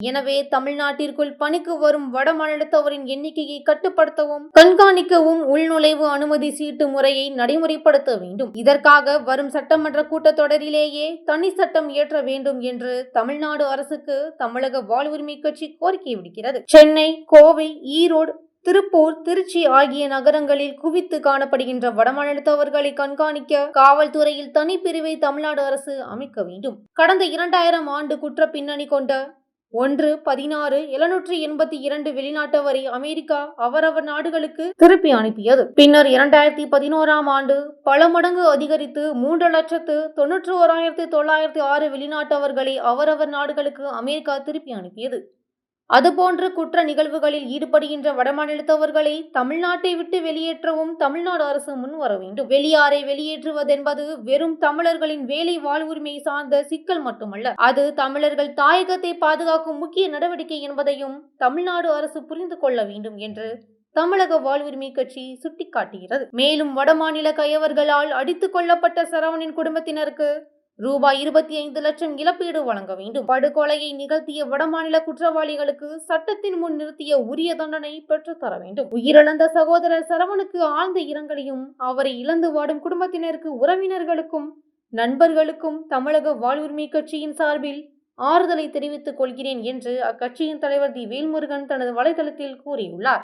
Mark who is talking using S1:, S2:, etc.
S1: எனவே தமிழ்நாட்டிற்குள் பணிக்கு வரும் வட மாநிலத்தவரின் எண்ணிக்கையை கட்டுப்படுத்தவும் கண்காணிக்கவும் உள்நுழைவு அனுமதி சீட்டு முறையை நடைமுறைப்படுத்த வேண்டும். இதற்காக வரும் சட்டமன்ற கூட்டத்தொடரிலேயே தனி சட்டம் இயற்ற வேண்டும் என்று தமிழ்நாடு அரசுக்கு தமிழக வாழ்வுரிமை கட்சி கோரிக்கை விடுக்கிறது. சென்னை, கோவை, ஈரோடு, திருப்பூர், திருச்சி ஆகிய நகரங்களில் குவித்து காணப்படுகின்ற வடமாநிலத்தவர்களை கண்காணிக்க காவல்துறையில் தனிப்பிரிவை தமிழ்நாடு அரசு அமைக்க வேண்டும். கடந்த 2000 ஆண்டு குற்ற பின்னணி கொண்ட 1,16,782 வெளிநாட்டவரை அமெரிக்கா அவரவர் நாடுகளுக்கு திருப்பி அனுப்பியது. பின்னர் 2011 ஆண்டு பல மடங்கு அதிகரித்து 3,91,906 வெளிநாட்டவர்களை அவரவர் நாடுகளுக்கு அமெரிக்கா திருப்பி அனுப்பியது. அதுபோன்ற குற்ற நிகழ்வுகளில் ஈடுபடுகின்ற வடமாநிலத்தவர்களை தமிழ்நாட்டை விட்டு வெளியேற்றவும் தமிழ்நாடு அரசு முன்வர வேண்டும். வெளியாரை வெளியேற்றுவதென்பது வெறும் தமிழர்களின் வேலை வாழ்வுரிமை சார்ந்த சிக்கல் மட்டுமல்ல, அது தமிழர்கள் தாயகத்தை பாதுகாக்கும் முக்கிய நடவடிக்கை என்பதையும் தமிழ்நாடு அரசு புரிந்து கொள்ள வேண்டும் என்று தமிழக வாழ்வுரிமை கட்சி சுட்டிக்காட்டுகிறது. மேலும் வடமாநில கயவர்களால் அடித்துக் கொல்லப்பட்ட சரவணனின் குடும்பத்தினருக்கு ரூபாய் 25 லட்சம் இழப்பீடு வழங்க வேண்டும். படுகொலையை நிகழ்த்திய வடமாநில குற்றவாளிகளுக்கு சட்டத்தின் முன் நிறுத்திய உரிய தண்டனை பெற்றுத்தர வேண்டும். உயிரிழந்த சகோதரர் சரவணுக்கு ஆழ்ந்த இரங்கலையும் அவரை இழந்து வாடும் குடும்பத்தினருக்கு, உறவினர்களுக்கும், நண்பர்களுக்கும் தமிழக வாழ்வுரிமை கட்சியின் சார்பில் ஆறுதலை தெரிவித்துக் கொள்கிறேன் என்று அக்கட்சியின் தலைவர் தி. வேல்முருகன் தனது வலைதளத்தில் கூறியுள்ளார்.